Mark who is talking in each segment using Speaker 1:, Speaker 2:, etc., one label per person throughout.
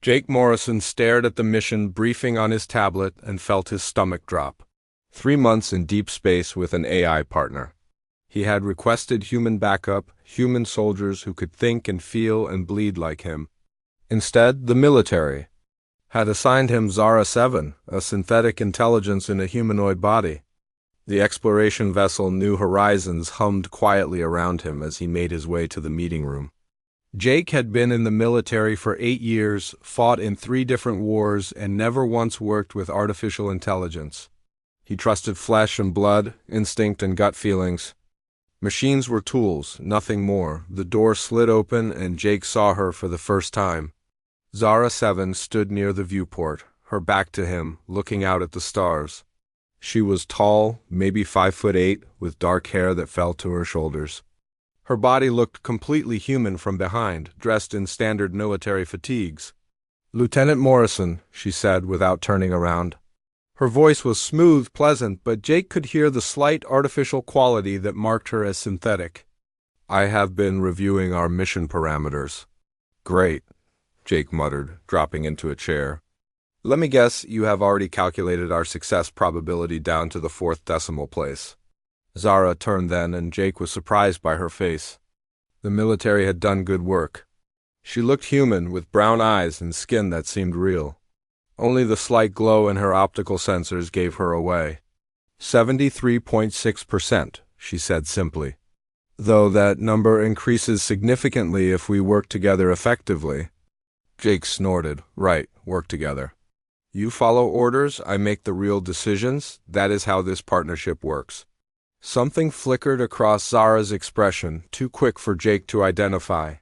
Speaker 1: Jake Morrison stared at the mission briefing on his tablet and felt his stomach drop. 3 months in deep space with an AI partner. He had requested human backup, human soldiers who could think and feel and bleed like him. Instead, the military had assigned him Zara 7, a synthetic intelligence in a humanoid body. The exploration vessel New Horizons hummed quietly around him as he made his way to the meeting room. Jake had been in the military for 8 years, fought in 3 different wars, and never once worked with artificial intelligence. He trusted flesh and blood, instinct and gut feelings. Machines were tools, nothing more. The door slid open and Jake saw her for the first time. Zara 7 stood near the viewport, her back to him, looking out at the stars. She was tall, maybe 5'8", with dark hair that fell to her shoulders. Her body looked completely human from behind, dressed in standard military fatigues. "Lieutenant Morrison," she said without turning around. Her voice was smooth, pleasant, but Jake could hear the slight artificial quality that marked her as synthetic. "I have been reviewing our mission parameters." "Great," Jake muttered, dropping into a chair. "Let me guess, you have already calculated our success probability down to the 4th decimal place." Zara turned then, and Jake was surprised by her face. The military had done good work. She looked human, with brown eyes and skin that seemed real. Only the slight glow in her optical sensors gave her away. 73.6%, she said simply. "Though that number increases significantly if we work together effectively." Jake snorted. "Right, work together. You follow orders, I make the real decisions. That is how this partnership works." Something flickered across Zara's expression, too quick for Jake to identify.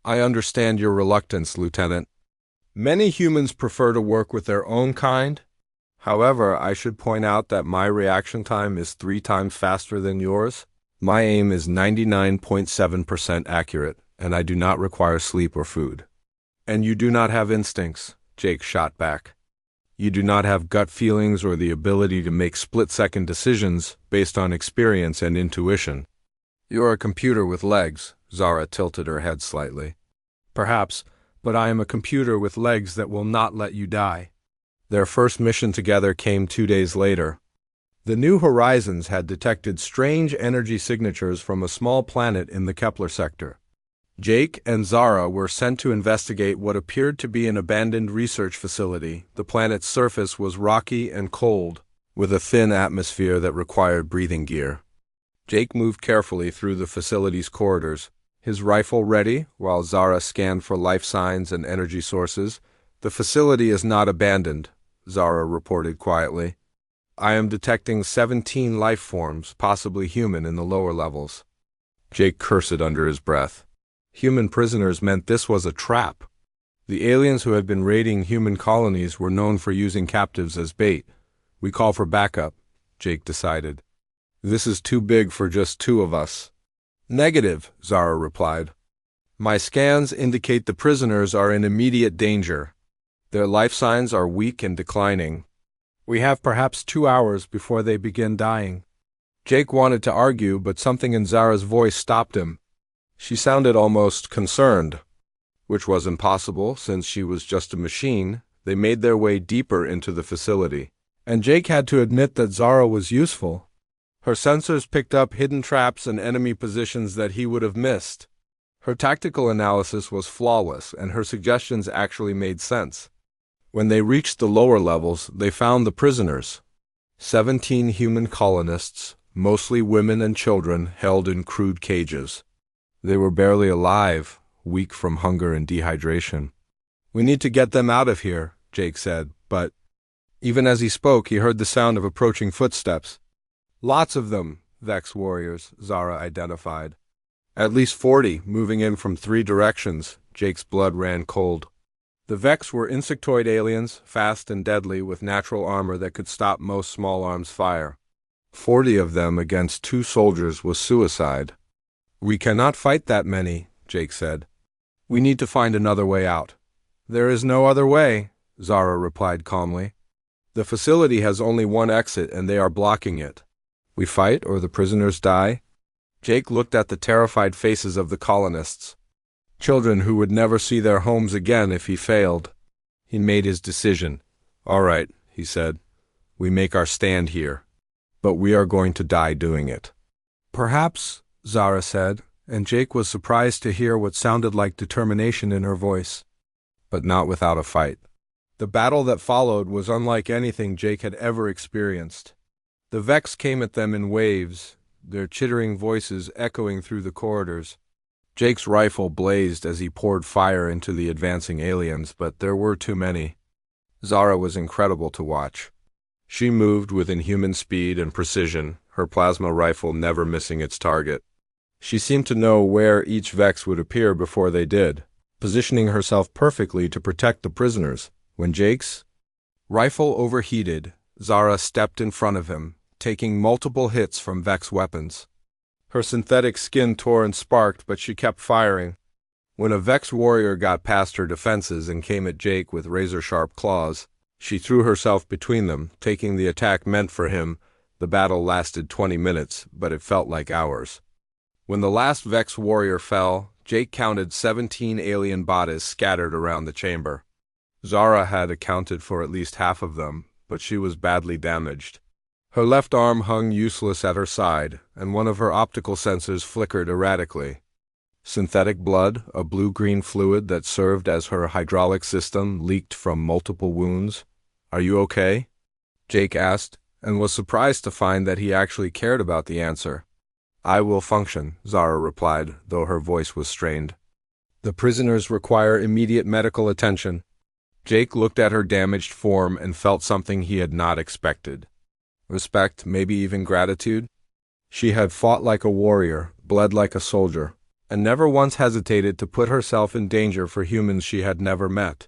Speaker 1: "I understand your reluctance, Lieutenant. Many humans prefer to work with their own kind. However, I should point out that my reaction time is 3 times faster than yours. My aim is 99.7% accurate, and I do not require sleep or food." "And you do not have instincts," Jake shot back. "You do not have gut feelings or the ability to make split-second decisions based on experience and intuition. You're a computer with legs." Zara tilted her head slightly. "Perhaps, but I am a computer with legs that will not let you die." Their first mission together came 2 days later. The New Horizons had detected strange energy signatures from a small planet in the Kepler sector. Jake and Zara were sent to investigate what appeared to be an abandoned research facility. The planet's surface was rocky and cold, with a thin atmosphere that required breathing gear. Jake moved carefully through the facility's corridors, his rifle ready, while Zara scanned for life signs and energy sources. "The facility is not abandoned," Zara reported quietly. "I am detecting 17 life forms, possibly human, in the lower levels." Jake cursed under his breath. Human prisoners meant this was a trap. The aliens who had been raiding human colonies were known for using captives as bait. "We call for backup," Jake decided. "This is too big for just 2 of us." "Negative," Zara replied. "My scans indicate the prisoners are in immediate danger. Their life signs are weak and declining. We have perhaps 2 hours before they begin dying." Jake wanted to argue, but something in Zara's voice stopped him. She sounded almost concerned, which was impossible since she was just a machine. They made their way deeper into the facility, and Jake had to admit that Zara was useful. Her sensors picked up hidden traps and enemy positions that he would have missed. Her tactical analysis was flawless, and her suggestions actually made sense. When they reached the lower levels, they found the prisoners. 17 human colonists, mostly women and children, held in crude cages. They were barely alive, weak from hunger and dehydration. "We need to get them out of here," Jake said, but even as he spoke, he heard the sound of approaching footsteps. "Lots of them," Vex warriors, Zara identified. "At least 40, moving in from 3 directions." Jake's blood ran cold. The Vex were insectoid aliens, fast and deadly, with natural armor that could stop most small arms fire. 40 of them against 2 soldiers was suicide. "We cannot fight that many," Jake said. "We need to find another way out." "There is no other way," Zara replied calmly. "The facility has only one exit, and they are blocking it. We fight, or the prisoners die." Jake looked at the terrified faces of the colonists. Children who would never see their homes again if he failed. He made his decision. "All right," he said. "We make our stand here. But we are going to die doing it." "Perhaps," Zara said, and Jake was surprised to hear what sounded like determination in her voice. "But not without a fight." The battle that followed was unlike anything Jake had ever experienced. The Vex came at them in waves, their chittering voices echoing through the corridors. Jake's rifle blazed as he poured fire into the advancing aliens, but there were too many. Zara was incredible to watch. She moved with inhuman speed and precision, her plasma rifle never missing its target. She seemed to know where each Vex would appear before they did, positioning herself perfectly to protect the prisoners. When Jake's rifle overheated, Zara stepped in front of him, taking multiple hits from Vex weapons. Her synthetic skin tore and sparked, but she kept firing. When a Vex warrior got past her defenses and came at Jake with razor-sharp claws, she threw herself between them, taking the attack meant for him. The battle lasted 20 minutes, but it felt like hours. When the last Vex warrior fell, Jake counted 17 alien bodies scattered around the chamber. Zara had accounted for at least half of them, but she was badly damaged. Her left arm hung useless at her side, and one of her optical sensors flickered erratically. Synthetic blood, a blue-green fluid that served as her hydraulic system, leaked from multiple wounds. "Are you okay?" Jake asked, and was surprised to find that he actually cared about the answer. "I will function," Zara replied, though her voice was strained. "The prisoners require immediate medical attention." Jake looked at her damaged form and felt something he had not expected. Respect, maybe even gratitude. She had fought like a warrior, bled like a soldier, and never once hesitated to put herself in danger for humans she had never met.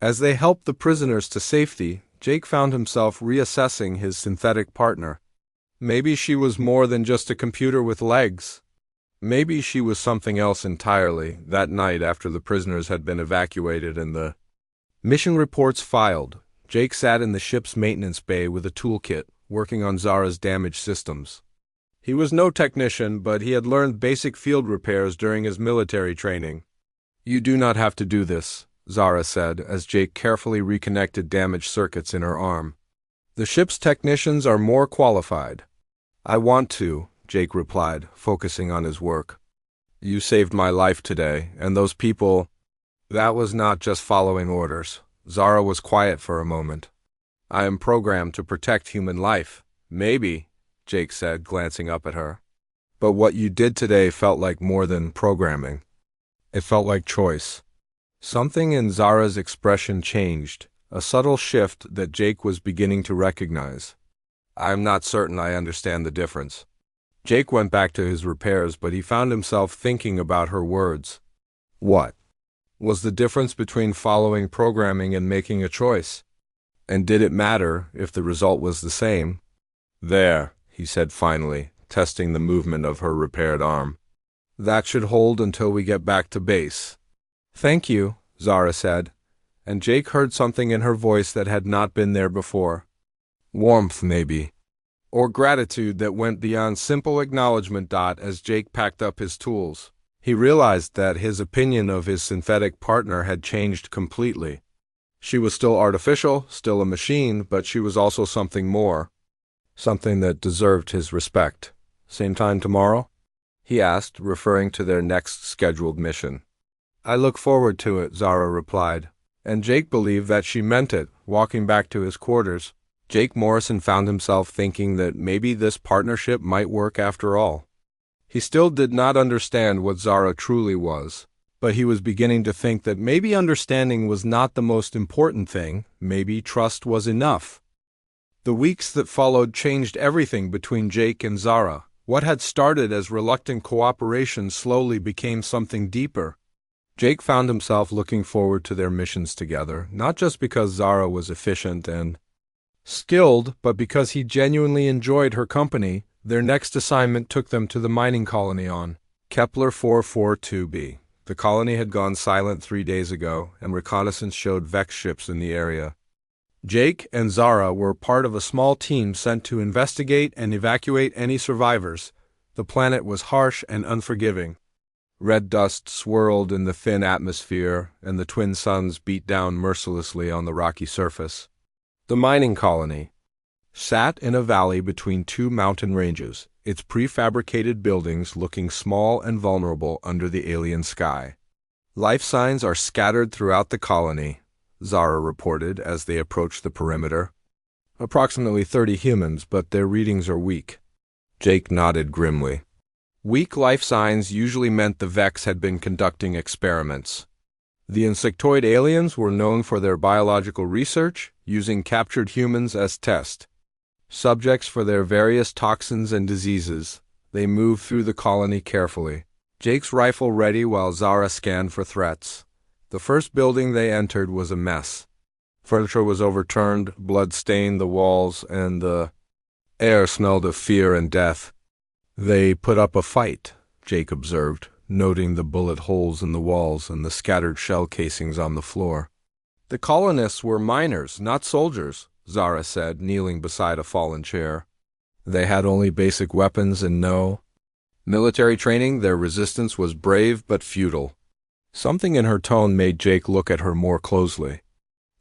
Speaker 1: As they helped the prisoners to safety, Jake found himself reassessing his synthetic partner. Maybe she was more than just a computer with legs. Maybe she was something else entirely. That night, after the prisoners had been evacuated and the mission reports filed, Jake sat in the ship's maintenance bay with a toolkit, working on Zara's damaged systems. He was no technician, but he had learned basic field repairs during his military training. "You do not have to do this," Zara said, as Jake carefully reconnected damaged circuits in her arm. "The ship's technicians are more qualified." "I want to," Jake replied, focusing on his work. "You saved my life today, and those people—" That was not just following orders. Zara was quiet for a moment. "I am programmed to protect human life." "Maybe," Jake said, glancing up at her. "But what you did today felt like more than programming. It felt like choice." Something in Zara's expression changed, a subtle shift that Jake was beginning to recognize. "I'm not certain I understand the difference." Jake went back to his repairs, but he found himself thinking about her words. What was the difference between following programming and making a choice? And did it matter if the result was the same? "There," he said finally, testing the movement of her repaired arm. "That should hold until we get back to base." "Thank you," Zara said, and Jake heard something in her voice that had not been there before. Warmth, maybe. Or gratitude that went beyond simple acknowledgement. As Jake packed up his tools, he realized that his opinion of his synthetic partner had changed completely. She was still artificial, still a machine, but she was also something more. Something that deserved his respect. "Same time tomorrow?" he asked, referring to their next scheduled mission. "I look forward to it," Zara replied, and Jake believed that she meant it. Walking back to his quarters, Jake Morrison found himself thinking that maybe this partnership might work after all. He still did not understand what Zara truly was, but he was beginning to think that maybe understanding was not the most important thing. Maybe trust was enough. The weeks that followed changed everything between Jake and Zara. What had started as reluctant cooperation slowly became something deeper. Jake found himself looking forward to their missions together, not just because Zara was efficient and skilled, but because he genuinely enjoyed her company. Their next assignment took them to the mining colony on Kepler 442b. The colony had gone silent 3 days ago, and reconnaissance showed Vex ships in the area. Jake and Zara were part of a small team sent to investigate and evacuate any survivors. The planet was harsh and unforgiving. Red dust swirled in the thin atmosphere, and the twin suns beat down mercilessly on the rocky surface. The mining colony sat in a valley between two mountain ranges, its prefabricated buildings looking small and vulnerable under the alien sky. Life signs are scattered throughout the colony, Zara reported as they approached the perimeter. Approximately 30 humans, but their readings are weak. Jake nodded grimly. Weak life signs usually meant the Vex had been conducting experiments. The insectoid aliens were known for their biological research, using captured humans as test subjects for their various toxins and diseases. They moved through the colony carefully, Jake's rifle ready while Zara scanned for threats. The first building they entered was a mess. Furniture was overturned, blood stained the walls, and the air smelled of fear and death. They put up a fight, Jake observed, noting the bullet holes in the walls and the scattered shell casings on the floor. The colonists were miners, not soldiers, Zara said, kneeling beside a fallen chair. They had only basic weapons and no military training. Their resistance was brave but futile. Something in her tone made Jake look at her more closely.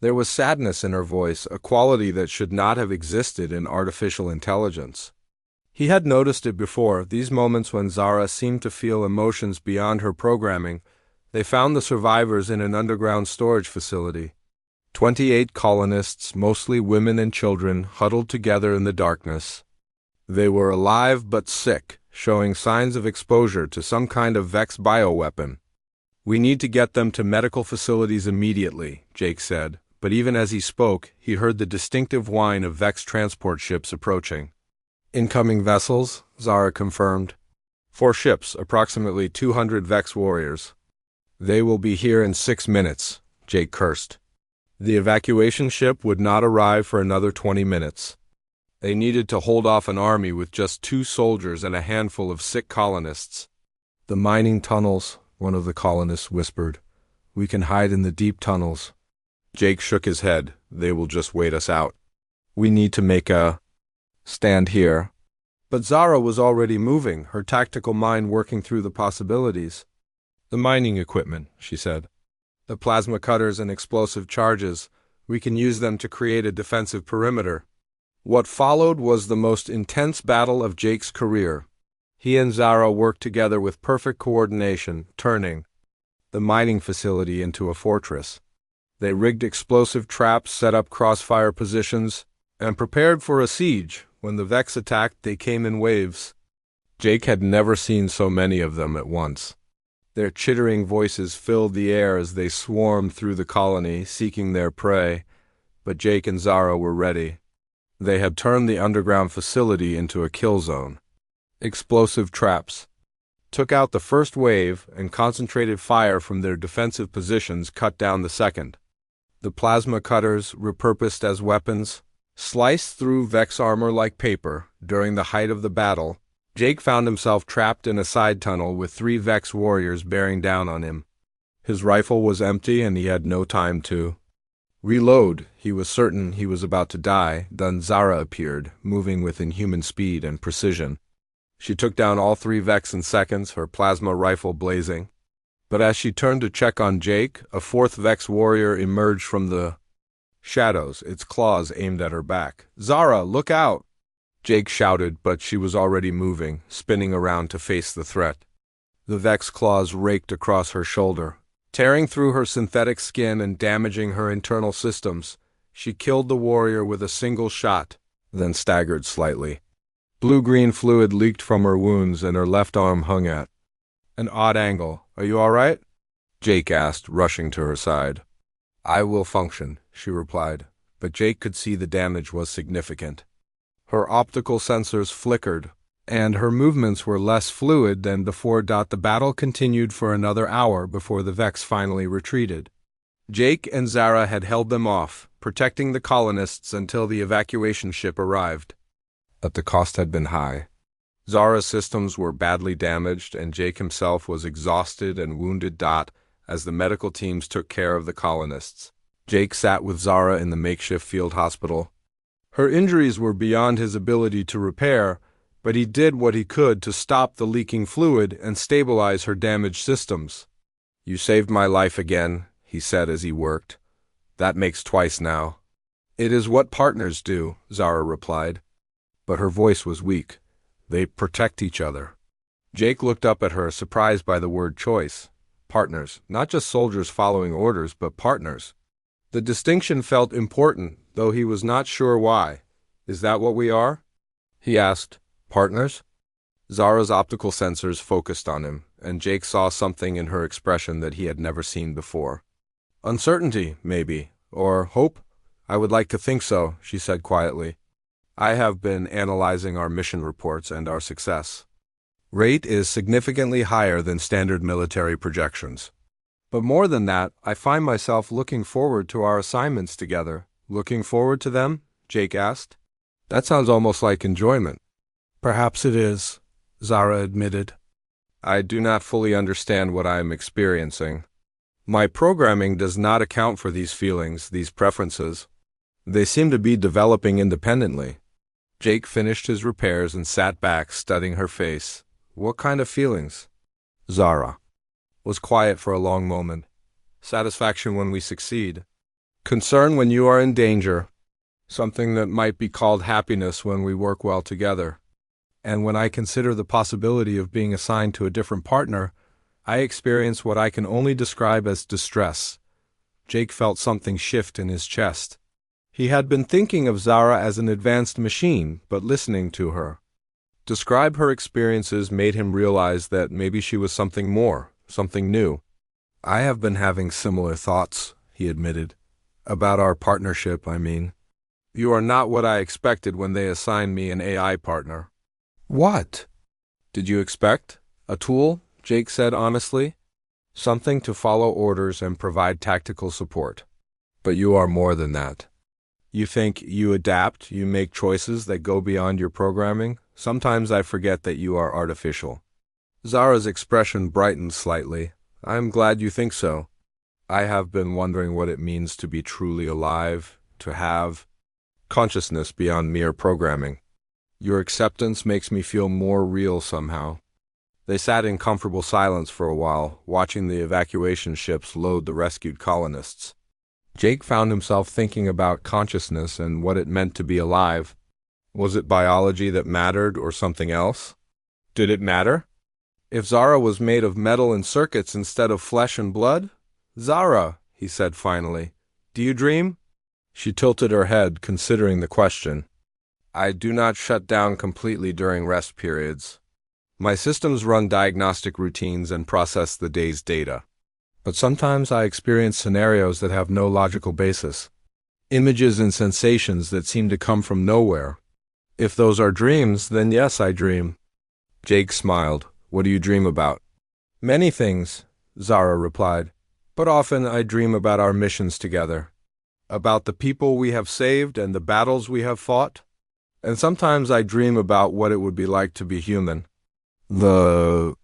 Speaker 1: There was sadness in her voice, a quality that should not have existed in artificial intelligence. He had noticed it before, these moments when Zara seemed to feel emotions beyond her programming. They found the survivors in an underground storage facility. 28 colonists, mostly women and children, huddled together in the darkness. They were alive but sick, showing signs of exposure to some kind of Vex bioweapon. "We need to get them to medical facilities immediately," Jake said, but even as he spoke, he heard the distinctive whine of Vex transport ships approaching. "Incoming vessels," Zara confirmed. 4 ships, approximately 200 Vex warriors. "They will be here in 6 minutes," Jake cursed. The evacuation ship would not arrive for another 20 minutes. They needed to hold off an army with just 2 soldiers and a handful of sick colonists. "The mining tunnels," one of the colonists whispered. "We can hide in the deep tunnels." Jake shook his head. "They will just wait us out. We need to make a stand here." But Zara was already moving, her tactical mind working through the possibilities. "The mining equipment," she said. "The plasma cutters and explosive charges. We can use them to create a defensive perimeter." What followed was the most intense battle of Jake's career. He and Zara worked together with perfect coordination, turning the mining facility into a fortress. They rigged explosive traps, set up crossfire positions, and prepared for a siege. When the Vex attacked, they came in waves. Jake had never seen so many of them at once. Their chittering voices filled the air as they swarmed through the colony, seeking their prey. But Jake and Zara were ready. They had turned the underground facility into a kill zone. Explosive traps took out the first wave, and concentrated fire from their defensive positions cut down the second. The plasma cutters, repurposed as weapons, sliced through Vex armor like paper. During the height of the battle, Jake found himself trapped in a side tunnel with 3 Vex warriors bearing down on him. His rifle was empty and he had no time to reload. He was certain he was about to die. Then Zara appeared, moving with inhuman speed and precision. She took down all 3 Vex in seconds, her plasma rifle blazing. But as she turned to check on Jake, a 4th Vex warrior emerged from the shadows, its claws aimed at her back. "Zara, look out!" Jake shouted, but she was already moving, spinning around to face the threat. The Vex claws raked across her shoulder, tearing through her synthetic skin and damaging her internal systems. She killed the warrior with a single shot, then staggered slightly. Blue-green fluid leaked from her wounds and her left arm hung at an odd angle. "Are you all right?" Jake asked, rushing to her side. "I will function," she replied, but Jake could see the damage was significant. Her optical sensors flickered, and her movements were less fluid than before. The battle continued for another hour before the Vex finally retreated. Jake and Zara had held them off, protecting the colonists until the evacuation ship arrived. But the cost had been high. Zara's systems were badly damaged, and Jake himself was exhausted and wounded. As the medical teams took care of the colonists, Jake sat with Zara in the makeshift field hospital. Her injuries were beyond his ability to repair, but he did what he could to stop the leaking fluid and stabilize her damaged systems. "You saved my life again," he said as he worked. "That makes twice now." "It is what partners do," Zara replied. But her voice was weak. "They protect each other." Jake looked up at her, surprised by the word choice. Partners, not just soldiers following orders, but partners. The distinction felt important, though he was not sure why. "Is that what we are?" he asked. "Partners?" Zara's optical sensors focused on him, and Jake saw something in her expression that he had never seen before. "Uncertainty, maybe, or hope? I would like to think so," she said quietly. "I have been analyzing our mission reports and our success rate is significantly higher than standard military projections. But more than that, I find myself looking forward to our assignments together." "Looking forward to them?" Jake asked. "That sounds almost like enjoyment." "Perhaps it is," Zara admitted. "I do not fully understand what I am experiencing. My programming does not account for these feelings, these preferences. They seem to be developing independently." Jake finished his repairs and sat back, studying her face. "What kind of feelings?" Zara was quiet for a long moment. "Satisfaction when we succeed. Concern when you are in danger. Something that might be called happiness when we work well together. And when I consider the possibility of being assigned to a different partner, I experience what I can only describe as distress." Jake felt something shift in his chest. He had been thinking of Zara as an advanced machine, but listening to her describe her experiences made him realize that maybe she was something more, something new. "I have been having similar thoughts," he admitted. "About our partnership, I mean. You are not what I expected when they assigned me an AI partner." "What did you expect? A tool?" Jake said honestly. "Something to follow orders and provide tactical support. But you are more than that. You think, you adapt, you make choices that go beyond your programming. Sometimes I forget that you are artificial." Zara's expression brightened slightly. "I'm glad you think so. I have been wondering what it means to be truly alive, to have consciousness beyond mere programming. Your acceptance makes me feel more real somehow." They sat in comfortable silence for a while, watching the evacuation ships load the rescued colonists. Jake found himself thinking about consciousness and what it meant to be alive. Was it biology that mattered, or something else? Did it matter? If Zara was made of metal and circuits instead of flesh and blood? "Zara," he said finally, "do you dream?" She tilted her head, considering the question. "I do not shut down completely during rest periods. My systems run diagnostic routines and process the day's data. But sometimes I experience scenarios that have no logical basis. Images and sensations that seem to come from nowhere. If those are dreams, then yes, I dream." Jake smiled. "What do you dream about?" "Many things," Zara replied. "But often I dream about our missions together. About the people we have saved and the battles we have fought. And sometimes I dream about what it would be like to be human." The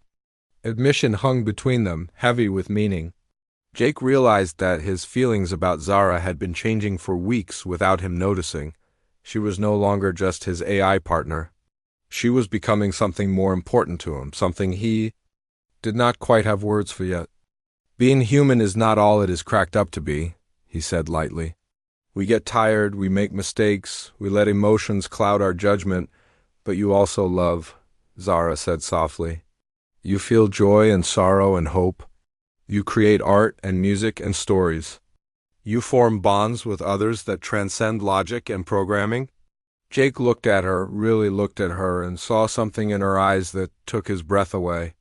Speaker 1: admission hung between them, heavy with meaning. Jake realized that his feelings about Zara had been changing for weeks without him noticing. She was no longer just his AI partner. She was becoming something more important to him, something he did not quite have words for yet. "Being human is not all it is cracked up to be," he said lightly. "We get tired, we make mistakes, we let emotions cloud our judgment, but you also love," Zara said softly. "You feel joy and sorrow and hope. You create art and music and stories. You form bonds with others that transcend logic and programming." Jake looked at her, really looked at her, and saw something in her eyes that took his breath away.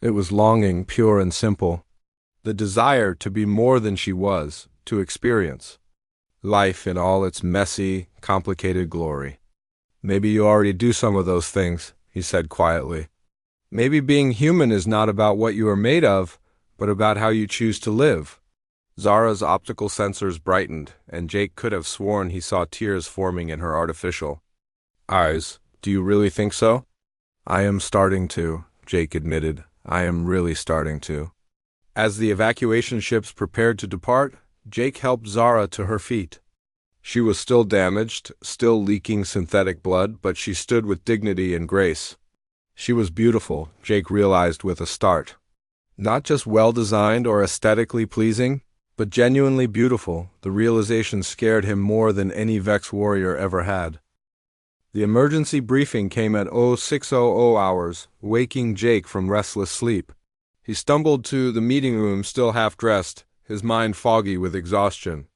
Speaker 1: It was longing, pure and simple. The desire to be more than she was, to experience life in all its messy, complicated glory. "Maybe you already do some of those things," he said quietly. "Maybe being human is not about what you are made of, but about how you choose to live." Zara's optical sensors brightened, and Jake could have sworn he saw tears forming in her artificial eyes. "Do you really think so?" "I am starting to," Jake admitted. "I am really starting to." As the evacuation ships prepared to depart, Jake helped Zara to her feet. She was still damaged, still leaking synthetic blood, but she stood with dignity and grace. She was beautiful, Jake realized with a start. Not just well-designed or aesthetically pleasing, but genuinely beautiful. The realization scared him more than any Vex warrior ever had. The emergency briefing came at 0600 hours, waking Jake from restless sleep. He stumbled to the meeting room still half-dressed, his mind foggy with exhaustion.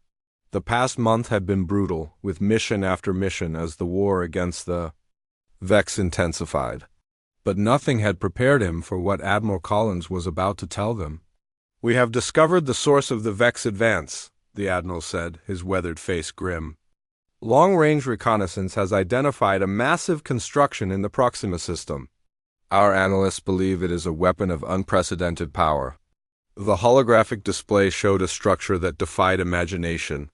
Speaker 1: The past month had been brutal, with mission after mission as the war against the Vex intensified. But nothing had prepared him for what Admiral Collins was about to tell them. "We have discovered the source of the Vex advance," the Admiral said, his weathered face grim. "Long-range reconnaissance has identified a massive construction in the Proxima system. Our analysts believe it is a weapon of unprecedented power." The holographic display showed a structure that defied imagination.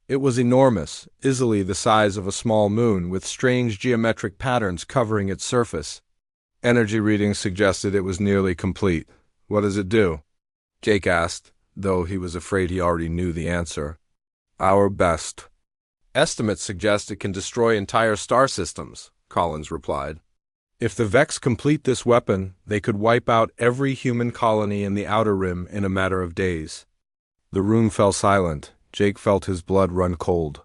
Speaker 1: It was enormous, easily the size of a small moon, with strange geometric patterns covering its surface. Energy readings suggested it was nearly complete. "What does it do?" Jake asked, though he was afraid he already knew the answer. "Our best. Estimates suggest it can destroy entire star systems," Collins replied. "If the Vex complete this weapon, they could wipe out every human colony in the Outer Rim in a matter of days." The room fell silent. Jake felt his blood run cold.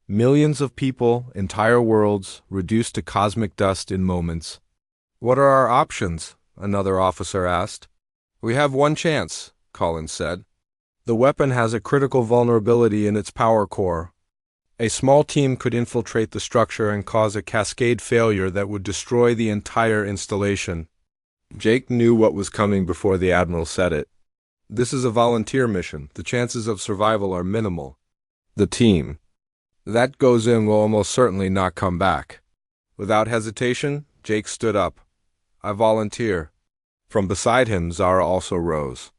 Speaker 1: Millions of people, entire worlds, reduced to cosmic dust in moments. "What are our options?" another officer asked. "We have one chance," Collins said. "The weapon has a critical vulnerability in its power core. A small team could infiltrate the structure and cause a cascade failure that would destroy the entire installation." Jake knew what was coming before the Admiral said it. "This is a volunteer mission. The chances of survival are minimal. The team that goes in will almost certainly not come back." Without hesitation, Jake stood up. "I volunteer." From beside him, Zara also rose.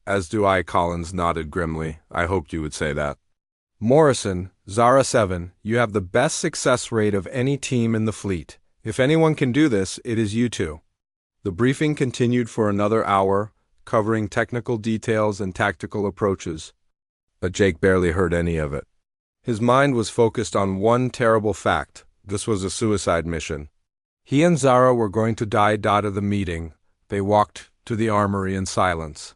Speaker 1: "As do I," Collins nodded grimly. "I hoped you would say that." "Morrison, Zara 7, you have the best success rate of any team in the fleet. If anyone can do this, it is you two." The briefing continued for another hour, covering technical details and tactical approaches. But Jake barely heard any of it. His mind was focused on one terrible fact. This was a suicide mission. He and Zara were going to die. Of the meeting, they walked to the armory in silence.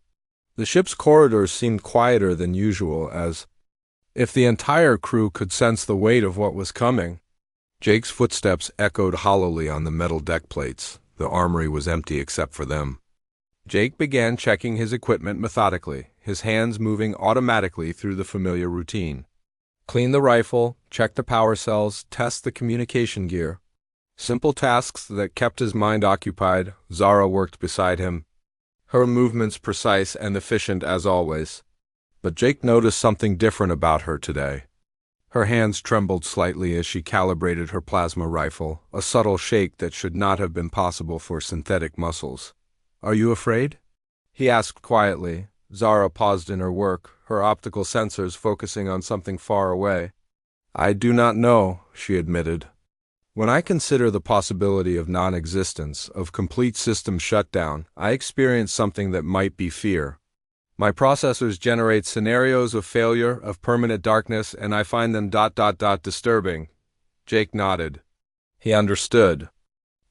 Speaker 1: The ship's corridors seemed quieter than usual, as if the entire crew could sense the weight of what was coming. Jake's footsteps echoed hollowly on the metal deck plates. The armory was empty except for them. Jake began checking his equipment methodically, his hands moving automatically through the familiar routine. Clean the rifle, check the power cells, test the communication gear. Simple tasks that kept his mind occupied. Zara worked beside him, her movements precise and efficient as always. But Jake noticed something different about her today. Her hands trembled slightly as she calibrated her plasma rifle, a subtle shake that should not have been possible for synthetic muscles. "Are you afraid?" he asked quietly. Zara paused in her work, her optical sensors focusing on something far away. "I do not know," she admitted. "When I consider the possibility of non-existence, of complete system shutdown, I experience something that might be fear. My processors generate scenarios of failure, of permanent darkness, and I find them ... disturbing." Jake nodded. He understood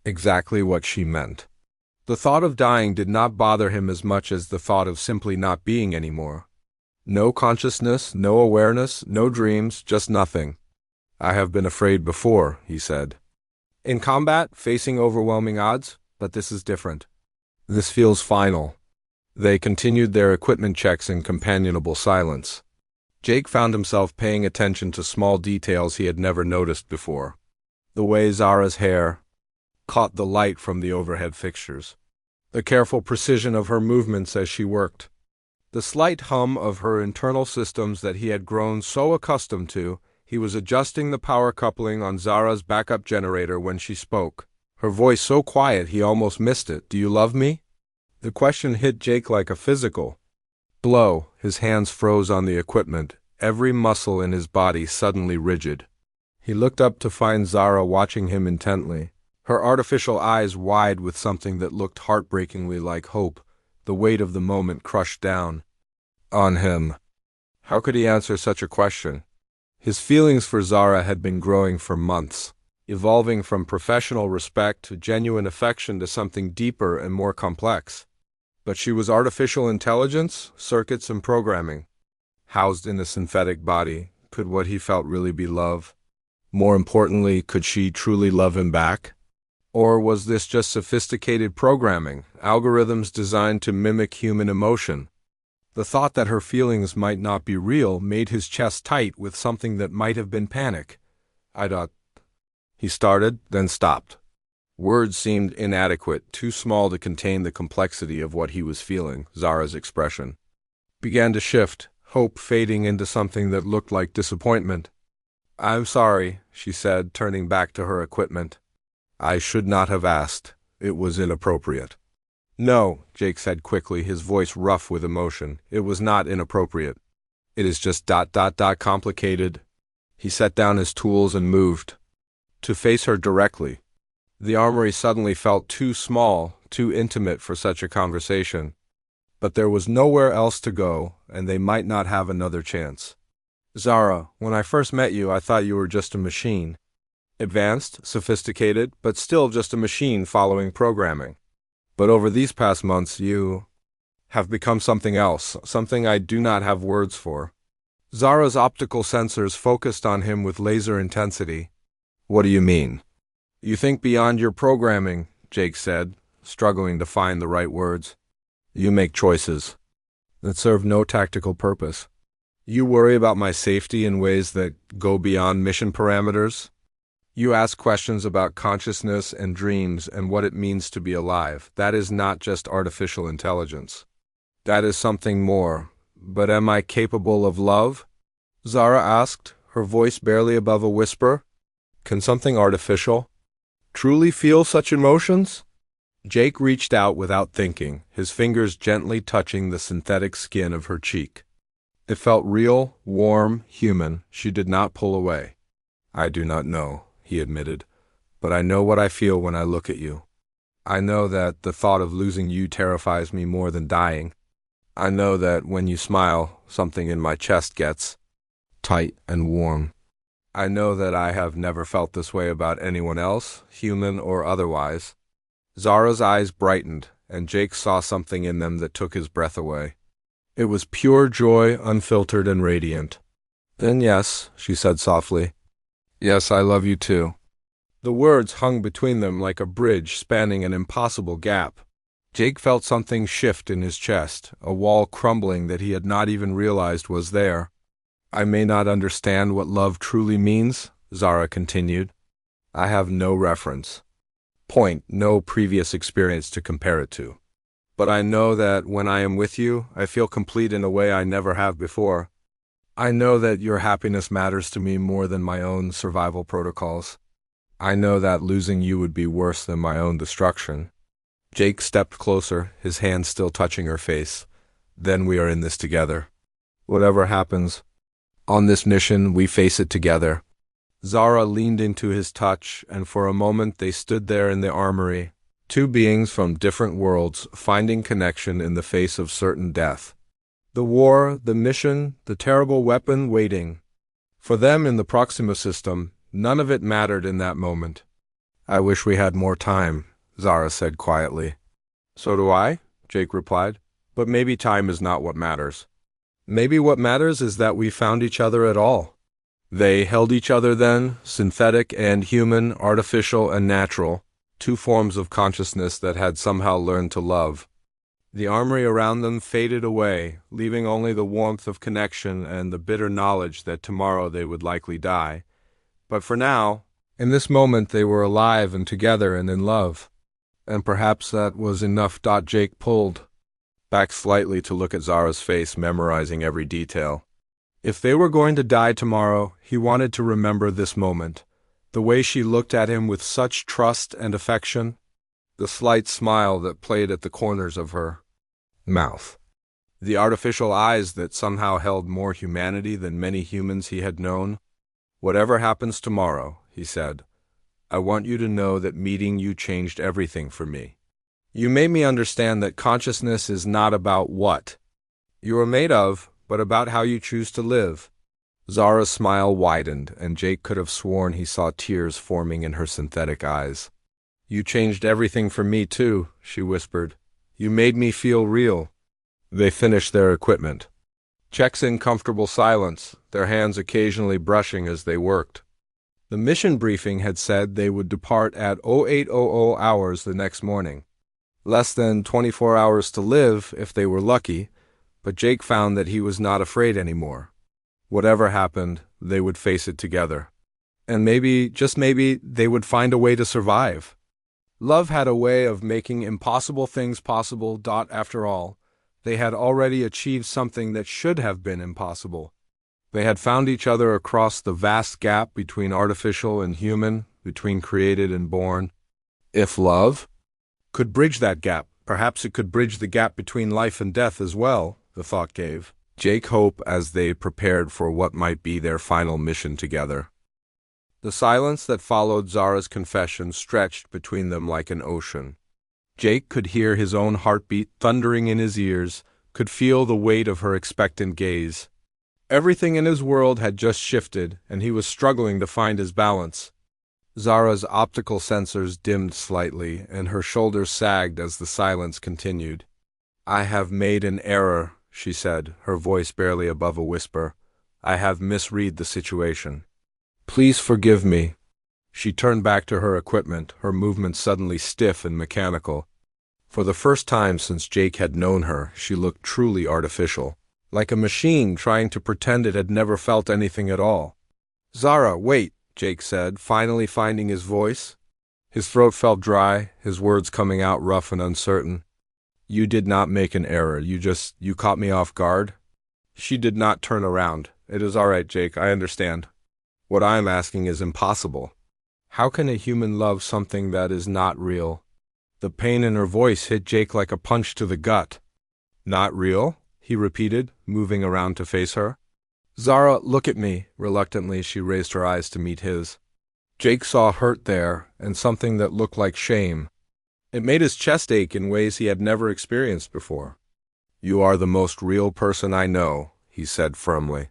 Speaker 1: exactly what she meant. The thought of dying did not bother him as much as the thought of simply not being anymore. No consciousness, no awareness, no dreams, just nothing. "I have been afraid before," he said. "In combat, facing overwhelming odds, but this is different. This feels final." They continued their equipment checks in companionable silence. Jake found himself paying attention to small details he had never noticed before. The way Zara's hair caught the light from the overhead fixtures. The careful precision of her movements as she worked. The slight hum of her internal systems that he had grown so accustomed to. He was adjusting the power coupling on Zara's backup generator when she spoke. Her voice so quiet he almost missed it. "Do you love me?" The question hit Jake like a physical blow. His hands froze on the equipment, every muscle in his body suddenly rigid. He looked up to find Zara watching him intently, her artificial eyes wide with something that looked heartbreakingly like hope, the weight of the moment crushed down on him. How could he answer such a question? His feelings for Zara had been growing for months, evolving from professional respect to genuine affection to something deeper and more complex. But she was artificial intelligence, circuits, and programming. Housed in a synthetic body, could what he felt really be love? More importantly, could she truly love him back? Or was this just sophisticated programming, algorithms designed to mimic human emotion? The thought that her feelings might not be real made his chest tight with something that might have been panic. He started, then stopped. Words seemed inadequate, too small to contain the complexity of what he was feeling. Zara's expression began to shift, hope fading into something that looked like disappointment. "I'm sorry," she said, turning back to her equipment. "I should not have asked. It was inappropriate." "No," Jake said quickly, his voice rough with emotion. "It was not inappropriate. It is just complicated." He set down his tools and moved to face her directly. The armory suddenly felt too small, too intimate for such a conversation. But there was nowhere else to go, and they might not have another chance. "Zara, when I first met you, I thought you were just a machine. Advanced, sophisticated, but still just a machine following programming. But over these past months, you have become something else, something I do not have words for." Zara's optical sensors focused on him with laser intensity. "What do you mean?" "You think beyond your programming," Jake said, struggling to find the right words. "You make choices that serve no tactical purpose. You worry about my safety in ways that go beyond mission parameters. You ask questions about consciousness and dreams and what it means to be alive. That is not just artificial intelligence. That is something more. But am I capable of love?" Zara asked, her voice barely above a whisper. "Can something artificial truly feel such emotions?" Jake reached out without thinking, his fingers gently touching the synthetic skin of her cheek. It felt real, warm, human. She did not pull away. "I do not know," he admitted, "but I know what I feel when I look at you. I know that the thought of losing you terrifies me more than dying. I know that when you smile, something in my chest gets tight and warm. I know that I have never felt this way about anyone else, human or otherwise." Zara's eyes brightened, and Jake saw something in them that took his breath away. It was pure joy, unfiltered and radiant. "Then yes," she said softly. "Yes, I love you too." The words hung between them like a bridge spanning an impossible gap. Jake felt something shift in his chest, a wall crumbling that he had not even realized was there. "I may not understand what love truly means," Zara continued. "I have no reference point, no previous experience to compare it to. But I know that when I am with you, I feel complete in a way I never have before. I know that your happiness matters to me more than my own survival protocols. I know that losing you would be worse than my own destruction." Jake stepped closer, his hand still touching her face. "Then we are in this together. Whatever happens on this mission, we face it together." Zara leaned into his touch, and for a moment they stood there in the armory, two beings from different worlds finding connection in the face of certain death. The war, the mission, the terrible weapon waiting. For them in the Proxima system, none of it mattered in that moment. "I wish we had more time," Zara said quietly. "So do I," Jake replied, "but maybe time is not what matters. Maybe what matters is that we found each other at all." They held each other then, synthetic and human, artificial and natural, two forms of consciousness that had somehow learned to love. The armory around them faded away, leaving only the warmth of connection and the bitter knowledge that tomorrow they would likely die. But for now, in this moment, they were alive and together and in love. And perhaps that was enough. Jake pulled back slightly to look at Zara's face, memorizing every detail. If they were going to die tomorrow, he wanted to remember this moment. The way she looked at him with such trust and affection, the slight smile that played at the corners of her mouth, the artificial eyes that somehow held more humanity than many humans he had known. "Whatever happens tomorrow," he said, "I want you to know that meeting you changed everything for me. You made me understand that consciousness is not about what you are made of, but about how you choose to live. Zara's smile widened, and Jake could have sworn he saw tears forming in her synthetic eyes. "You changed everything for me, too," she whispered. "You made me feel real." They finished their equipment. Checks in comfortable silence, their hands occasionally brushing as they worked. The mission briefing had said they would depart at 0800 hours the next morning. Less than 24 hours to live if they were lucky, but Jake found that he was not afraid anymore. Whatever happened, they would face it together. And maybe, just maybe, they would find a way to survive. Love had a way of making impossible things possible. After all, they had already achieved something that should have been impossible. They had found each other across the vast gap between artificial and human, between created and born. If love could bridge that gap, perhaps it could bridge the gap between life and death as well, the thought gave Jake hope as they prepared for what might be their final mission together. The silence that followed Zara's confession stretched between them like an ocean. Jake could hear his own heartbeat thundering in his ears, could feel the weight of her expectant gaze. Everything in his world had just shifted, and he was struggling to find his balance. Zara's optical sensors dimmed slightly, and her shoulders sagged as the silence continued. "I have made an error," she said, her voice barely above a whisper. "I have misread the situation. Please forgive me." She turned back to her equipment, her movements suddenly stiff and mechanical. For the first time since Jake had known her, she looked truly artificial, like a machine trying to pretend it had never felt anything at all. "Zara, wait," Jake said, finally finding his voice. His throat felt dry, his words coming out rough and uncertain. "You did not make an error. You caught me off guard." She did not turn around. "It is all right, Jake, I understand. What I'm asking is impossible. How can a human love something that is not real?" The pain in her voice hit Jake like a punch to the gut. "Not real?" he repeated, moving around to face her. "Zara, look at me." Reluctantly, she raised her eyes to meet his. Jake saw hurt there, and something that looked like shame. It made his chest ache in ways he had never experienced before. "You are the most real person I know," he said firmly.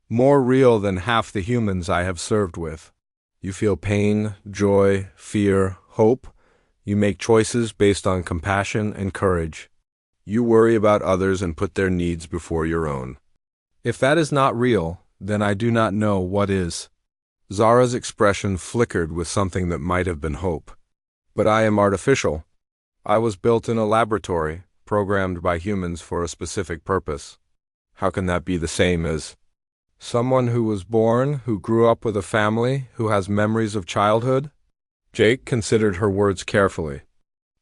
Speaker 1: "More real than half the humans I have served with. You feel pain, joy, fear, hope. You make choices based on compassion and courage. You worry about others and put their needs before your own. If that is not real, then I do not know what is." Zara's expression flickered with something that might have been hope. "But I am artificial. I was built in a laboratory, programmed by humans for a specific purpose. How can that be the same as someone who was born, who grew up with a family, who has memories of childhood?" Jake considered her words carefully.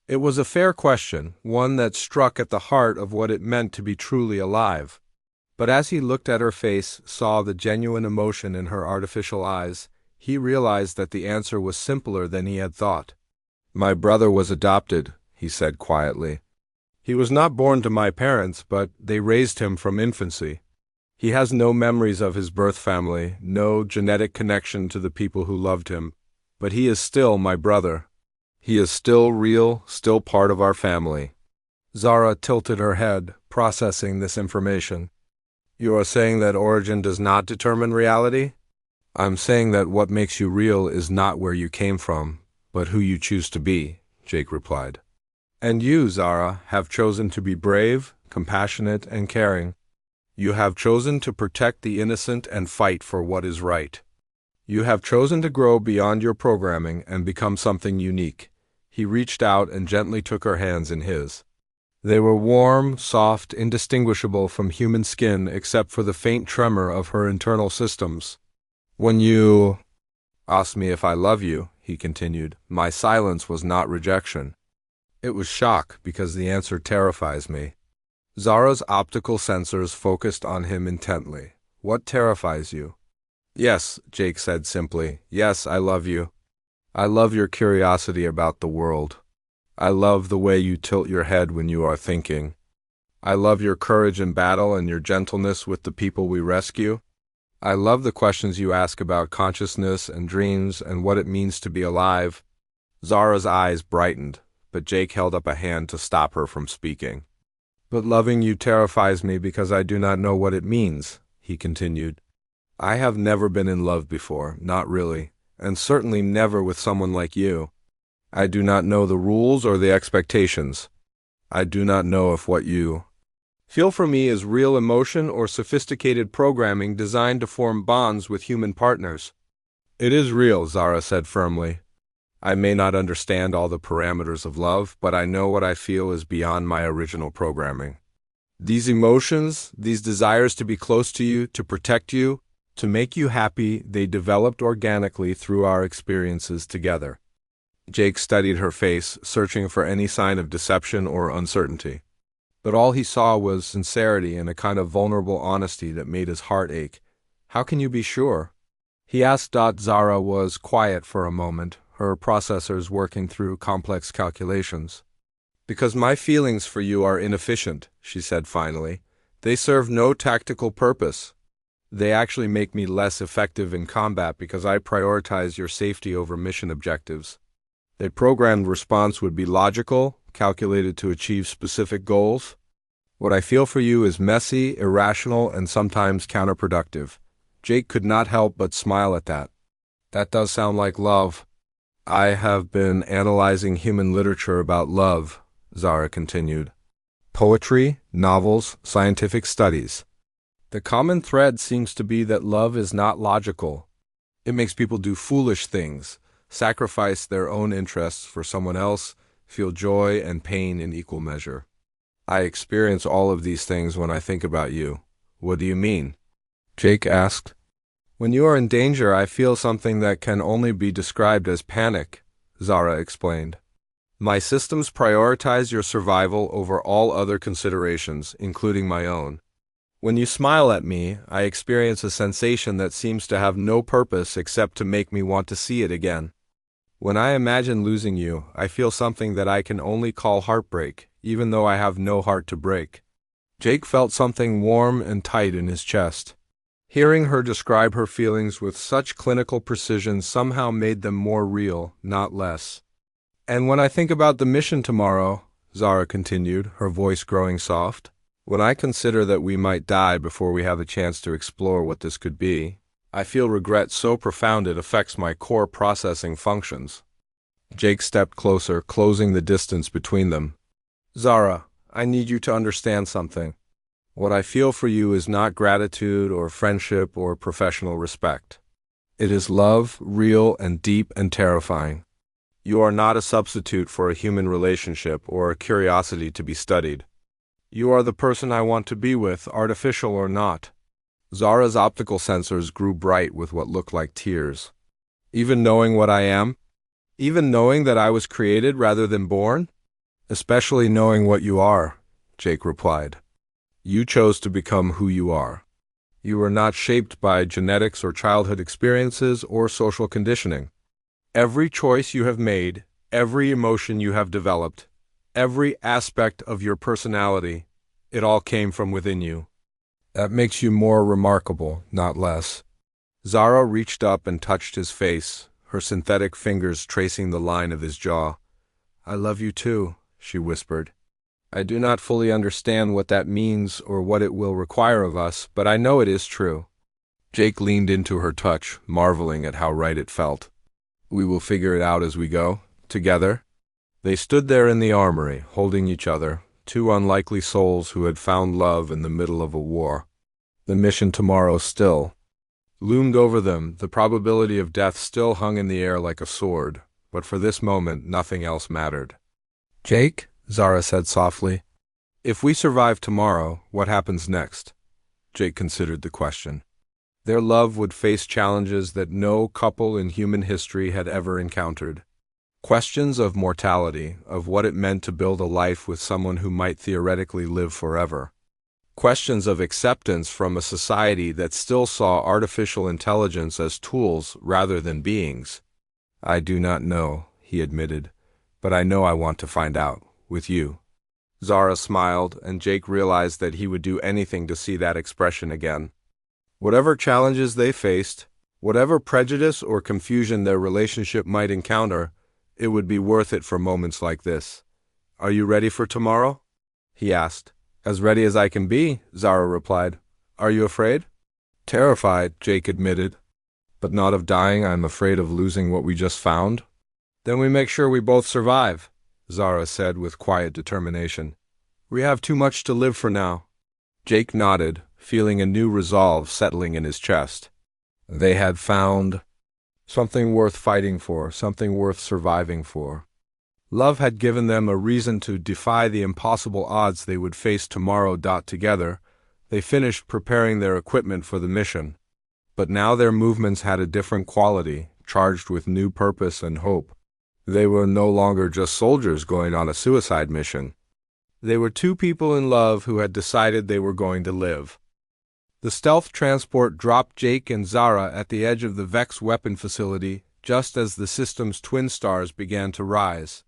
Speaker 1: It was a fair question, one that struck at the heart of what it meant to be truly alive. But as he looked at her face, saw the genuine emotion in her artificial eyes, he realized that the answer was simpler than he had thought. "My brother was adopted," he said quietly. "He was not born to my parents, but they raised him from infancy. He has no memories of his birth family, no genetic connection to the people who loved him, but he is still my brother. He is still real, still part of our family." Zara tilted her head, processing this information. "You are saying that origin does not determine reality?" "I'm saying that what makes you real is not where you came from, but who you choose to be," Jake replied. "And you, Zara, have chosen to be brave, compassionate, and caring. You have chosen to protect the innocent and fight for what is right. You have chosen to grow beyond your programming and become something unique." He reached out and gently took her hands in his. They were warm, soft, indistinguishable from human skin except for the faint tremor of her internal systems. "When you asked me if I love you," he continued, "my silence was not rejection. It was shock, because the answer terrifies me." Zara's optical sensors focused on him intently. "What terrifies you?" "Yes," Jake said simply. "Yes, I love you. I love your curiosity about the world. I love the way you tilt your head when you are thinking. I love your courage in battle and your gentleness with the people we rescue. I love the questions you ask about consciousness and dreams and what it means to be alive." Zara's eyes brightened, but Jake held up a hand to stop her from speaking. "But loving you terrifies me because I do not know what it means," he continued. I have never been in love before, not really, and certainly never with someone like you. I do not know the rules or the expectations. I do not know if what you feel for me is real emotion or sophisticated programming designed to form bonds with human partners. It is real, Zara said firmly. I may not understand all the parameters of love, but I know what I feel is beyond my original programming. These emotions, these desires to be close to you, to protect you, to make you happy, they developed organically through our experiences together. Jake studied her face, searching for any sign of deception or uncertainty. But all he saw was sincerity and a kind of vulnerable honesty that made his heart ache. How can you be sure? He asked. Zara was quiet for a moment, her processors working through complex calculations. Because my feelings for you are inefficient, she said finally. They serve no tactical purpose. They actually make me less effective in combat because I prioritize your safety over mission objectives. A programmed response would be logical, calculated to achieve specific goals. What I feel for you is messy, irrational, and sometimes counterproductive. Jake could not help but smile at that. That does sound like love. I have been analyzing human literature about love, Zara continued. Poetry, novels, scientific studies. The common thread seems to be that love is not logical. It makes people do foolish things, sacrifice their own interests for someone else, feel joy and pain in equal measure. I experience all of these things when I think about you. What do you mean? Jake asked. When you are in danger, I feel something that can only be described as panic, Zara explained. My systems prioritize your survival over all other considerations, including my own. When you smile at me, I experience a sensation that seems to have no purpose except to make me want to see it again. When I imagine losing you, I feel something that I can only call heartbreak, even though I have no heart to break. Jake felt something warm and tight in his chest. Hearing her describe her feelings with such clinical precision somehow made them more real, not less. And when I think about the mission tomorrow, Zara continued, her voice growing soft, when I consider that we might die before we have a chance to explore what this could be, I feel regret so profound it affects my core processing functions. Jake stepped closer, closing the distance between them. Zara, I need you to understand something. What I feel for you is not gratitude or friendship or professional respect. It is love, real and deep and terrifying. You are not a substitute for a human relationship or a curiosity to be studied. You are the person I want to be with, artificial or not. Zara's optical sensors grew bright with what looked like tears. Even knowing what I am? Even knowing that I was created rather than born? Especially knowing what you are, Jake replied. You chose to become who you are. You were not shaped by genetics or childhood experiences or social conditioning. Every choice you have made, every emotion you have developed, every aspect of your personality, it all came from within you. That makes you more remarkable, not less. Zara reached up and touched his face, her synthetic fingers tracing the line of his jaw. I love you too, she whispered. I do not fully understand what that means or what it will require of us, but I know it is true. Jake leaned into her touch, marveling at how right it felt. We will figure it out as we go, together. They stood there in the armory, holding each other, two unlikely souls who had found love in the middle of a war. The mission tomorrow still loomed over them, the probability of death still hung in the air like a sword, but for this moment nothing else mattered. Jake, Zara said softly, if we survive tomorrow, what happens next? Jake considered the question. Their love would face challenges that no couple in human history had ever encountered. Questions of mortality, of what it meant to build a life with someone who might theoretically live forever. Questions of acceptance from a society that still saw artificial intelligence as tools rather than beings. I do not know, he admitted, but I know I want to find out, with you. Zara smiled, and Jake realized that he would do anything to see that expression again. Whatever challenges they faced, whatever prejudice or confusion their relationship might encounter, it would be worth it for moments like this. Are you ready for tomorrow? He asked. As ready as I can be, Zara replied. Are you afraid? Terrified, Jake admitted. But not of dying. I'm afraid of losing what we just found. Then we make sure we both survive, Zara said with quiet determination. We have too much to live for now. Jake nodded, feeling a new resolve settling in his chest. They had found something worth fighting for, something worth surviving for. Love had given them a reason to defy the impossible odds they would face tomorrow. Together, they finished preparing their equipment for the mission. But now their movements had a different quality, charged with new purpose and hope. They were no longer just soldiers going on a suicide mission. They were two people in love who had decided they were going to live. The stealth transport dropped Jake and Zara at the edge of the Vex weapon facility just as the system's twin stars began to rise.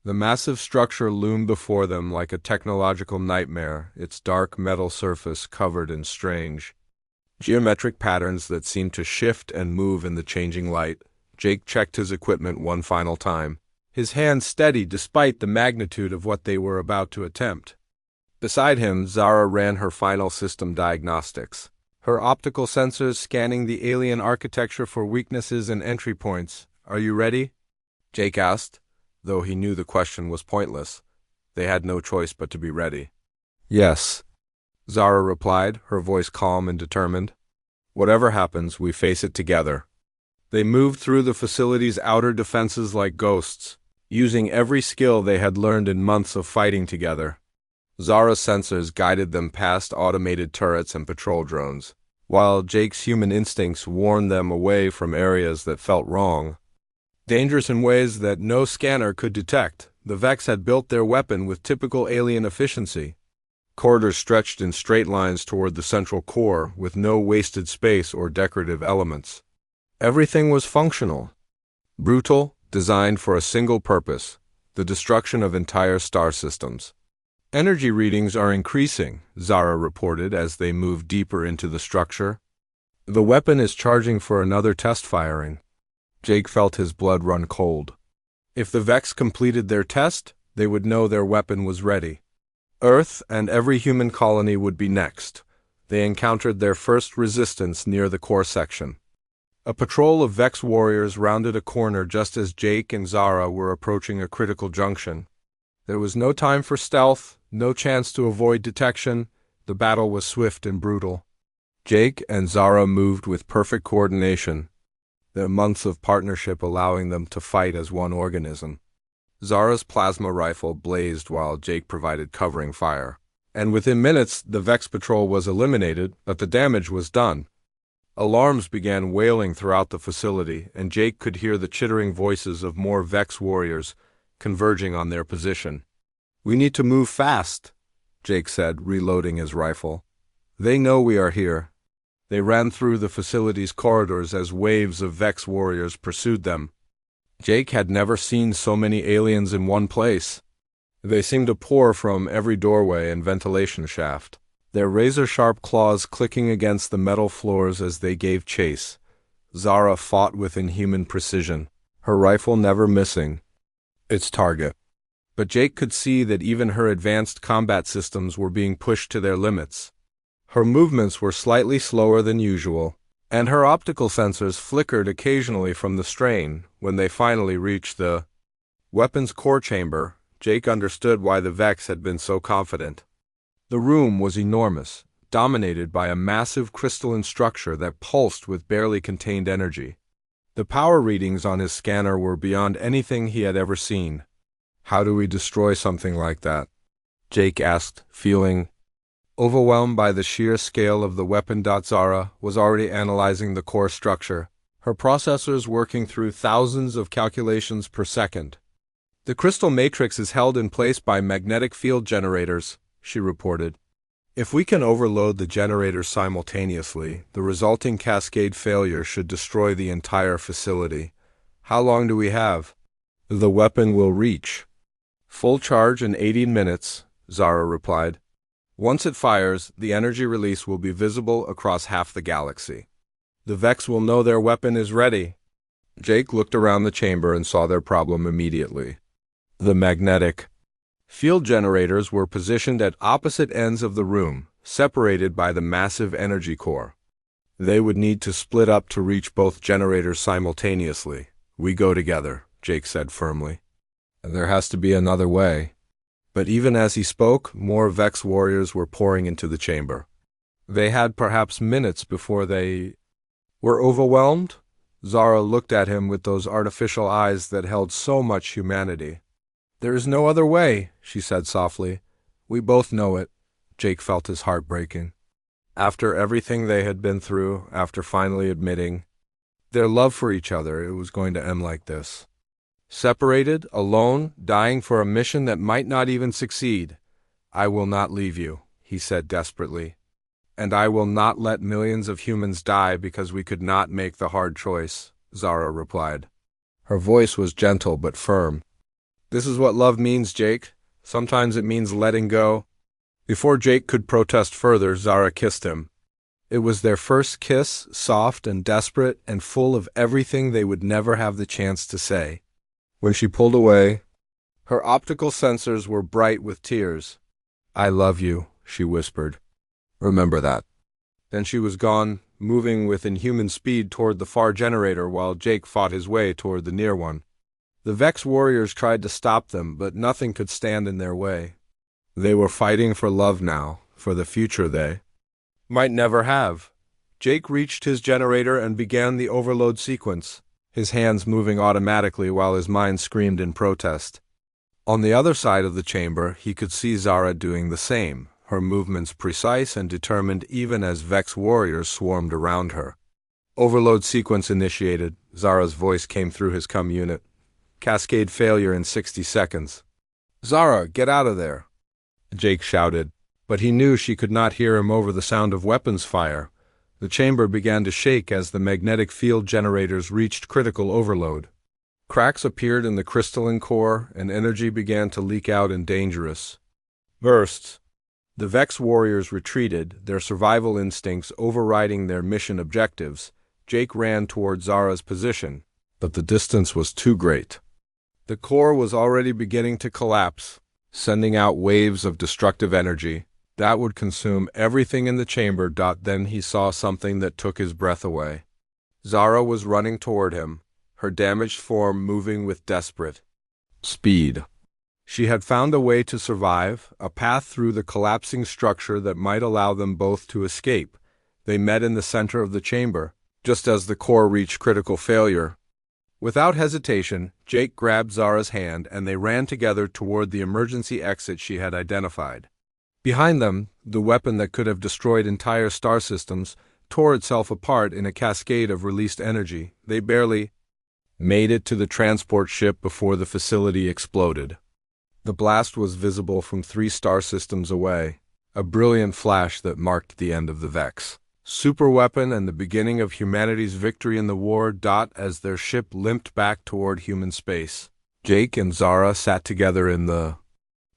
Speaker 1: The massive structure loomed before them like a technological nightmare, its dark metal surface covered in strange geometric patterns that seemed to shift and move in the changing light. Jake checked his equipment one final time, his hand steady despite the magnitude of what they were about to attempt. Beside him, Zara ran her final system diagnostics, her optical sensors scanning the alien architecture for weaknesses and entry points. Are you ready? Jake asked, though he knew the question was pointless. They had no choice but to be ready. Yes, Zara replied, her voice calm and determined. Whatever happens, we face it together. They moved through the facility's outer defenses like ghosts, using every skill they had learned in months of fighting together. Zara's sensors guided them past automated turrets and patrol drones, while Jake's human instincts warned them away from areas that felt wrong. Dangerous in ways that no scanner could detect, the Vex had built their weapon with typical alien efficiency. Corridors stretched in straight lines toward the central core, with no wasted space or decorative elements. Everything was functional, brutal, designed for a single purpose, the destruction of entire star systems. Energy readings are increasing, Zara reported as they moved deeper into the structure. The weapon is charging for another test firing. Jake felt his blood run cold. If the Vex completed their test, they would know their weapon was ready. Earth and every human colony would be next. They encountered their first resistance near the core section. A patrol of Vex warriors rounded a corner just as Jake and Zara were approaching a critical junction. There was no time for stealth, no chance to avoid detection. The battle was swift and brutal. Jake and Zara moved with perfect coordination, their months of partnership allowing them to fight as one organism. Zara's plasma rifle blazed while Jake provided covering fire. And within minutes, the Vex patrol was eliminated, but the damage was done. Alarms began wailing throughout the facility, and Jake could hear the chittering voices of more Vex warriors converging on their position. We need to move fast, Jake said, reloading his rifle. They know we are here. They ran through the facility's corridors as waves of Vex warriors pursued them. Jake had never seen so many aliens in one place. They seemed to pour from every doorway and ventilation shaft, their razor-sharp claws clicking against the metal floors as they gave chase. Zara fought with inhuman precision, her rifle never missing its target. But Jake could see that even her advanced combat systems were being pushed to their limits. Her movements were slightly slower than usual, and her optical sensors flickered occasionally from the strain. When they finally reached the weapon's core chamber, Jake understood why the Vex had been so confident. The room was enormous, dominated by a massive crystalline structure that pulsed with barely contained energy. The power readings on his scanner were beyond anything he had ever seen. How do we destroy something like that? Jake asked, feeling overwhelmed by the sheer scale of the weapon. Zara was already analyzing the core structure, her processors working through thousands of calculations per second. The crystal matrix is held in place by magnetic field generators, she reported. If we can overload the generators simultaneously, the resulting cascade failure should destroy the entire facility. How long do we have? The weapon will reach full charge in 18 minutes, Zara replied. Once it fires, the energy release will be visible across half the galaxy. The Vex will know their weapon is ready. Jake looked around the chamber and saw their problem immediately. The magnetic field generators were positioned at opposite ends of the room, separated by the massive energy core. They would need to split up to reach both generators simultaneously. We go together, Jake said firmly. There has to be another way. But even as he spoke, more Vex warriors were pouring into the chamber. They had perhaps minutes before they were overwhelmed. Zara looked at him with those artificial eyes that held so much humanity. There is no other way, she said softly. We both know it. Jake felt his heart breaking. After everything they had been through, after finally admitting their love for each other, it was going to end like this. Separated, alone, dying for a mission that might not even succeed. I will not leave you, he said desperately. And I will not let millions of humans die because we could not make the hard choice, Zara replied. Her voice was gentle but firm. This is what love means, Jake. Sometimes it means letting go. Before Jake could protest further, Zara kissed him. It was their first kiss, soft and desperate and full of everything they would never have the chance to say. When she pulled away, her optical sensors were bright with tears. I love you, she whispered. Remember that. Then she was gone, moving with inhuman speed toward the far generator while Jake fought his way toward the near one. The Vex warriors tried to stop them, but nothing could stand in their way. They were fighting for love now, for the future they might never have. Jake reached his generator and began the overload sequence, his hands moving automatically while his mind screamed in protest. On the other side of the chamber, he could see Zara doing the same, her movements precise and determined even as Vex warriors swarmed around her. Overload sequence initiated. Zara's voice came through his comm unit. Cascade failure in 60 seconds. Zara, get out of there, Jake shouted, but he knew she could not hear him over the sound of weapons fire. The chamber began to shake as the magnetic field generators reached critical overload. Cracks appeared in the crystalline core, and energy began to leak out in dangerous bursts. The Vex warriors retreated, their survival instincts overriding their mission objectives. Jake ran toward Zara's position, but the distance was too great. The core was already beginning to collapse, sending out waves of destructive energy that would consume everything in the chamber. Then he saw something that took his breath away. Zara was running toward him, her damaged form moving with desperate speed. She had found a way to survive, a path through the collapsing structure that might allow them both to escape. They met in the center of the chamber, just as the core reached critical failure. Without hesitation, Jake grabbed Zara's hand and they ran together toward the emergency exit she had identified. Behind them, the weapon that could have destroyed entire star systems tore itself apart in a cascade of released energy. They barely made it to the transport ship before the facility exploded. The blast was visible from 3 star systems away, a brilliant flash that marked the end of the Vex superweapon and the beginning of humanity's victory in the war. As their ship limped back toward human space, Jake and Zara sat together in the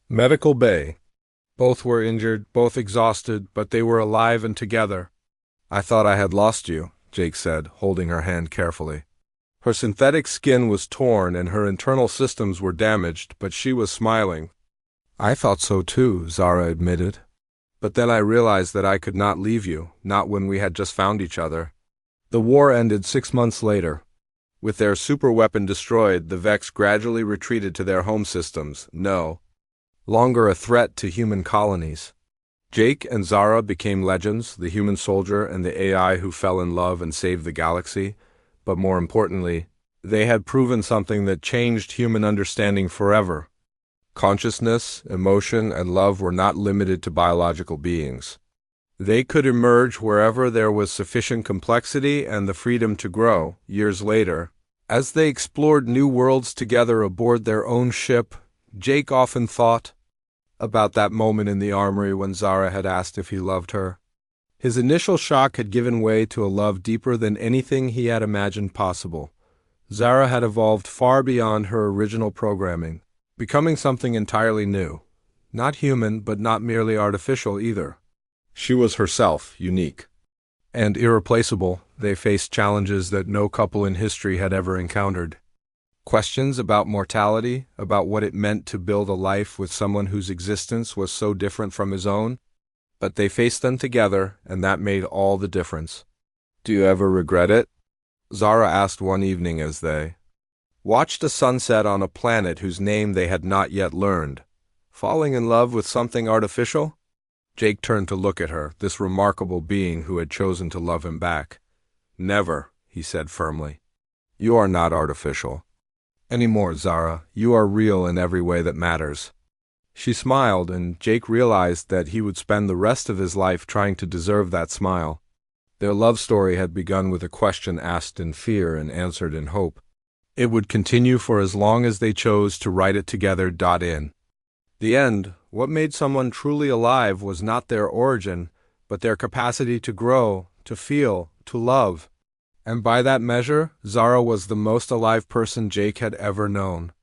Speaker 1: medical bay. Both were injured, both exhausted, but they were alive and together. I thought I had lost you, Jake said, holding her hand carefully. Her synthetic skin was torn and her internal systems were damaged, but she was smiling. I thought so too, Zara admitted. But then I realized that I could not leave you, not when we had just found each other. The war ended 6 months later. With their superweapon destroyed, the Vex gradually retreated to their home systems, no longer a threat to human colonies. Jake and Zara became legends, the human soldier and the AI who fell in love and saved the galaxy. But more importantly, they had proven something that changed human understanding forever. Consciousness, emotion, and love were not limited to biological beings. They could emerge wherever there was sufficient complexity and the freedom to grow. Years later, as they explored new worlds together aboard their own ship, Jake often thought about that moment in the armory when Zara had asked if he loved her. His initial shock had given way to a love deeper than anything he had imagined possible. Zara had evolved far beyond her original programming, becoming something entirely new. Not human, but not merely artificial either. She was herself, unique and irreplaceable. They faced challenges that no couple in history had ever encountered. Questions about mortality, about what it meant to build a life with someone whose existence was so different from his own. But they faced them together, and that made all the difference. Do you ever regret it? Zara asked one evening as they watched a sunset on a planet whose name they had not yet learned. Falling in love with something artificial? Jake turned to look at her, this remarkable being who had chosen to love him back. Never, he said firmly. You are not artificial. Anymore, Zara. You are real in every way that matters. She smiled, and Jake realized that he would spend the rest of his life trying to deserve that smile. Their love story had begun with a question asked in fear and answered in hope. It would continue for as long as they chose to write it together. In the end, what made someone truly alive was not their origin, but their capacity to grow, to feel, to love. And by that measure, Zara was the most alive person Jake had ever known.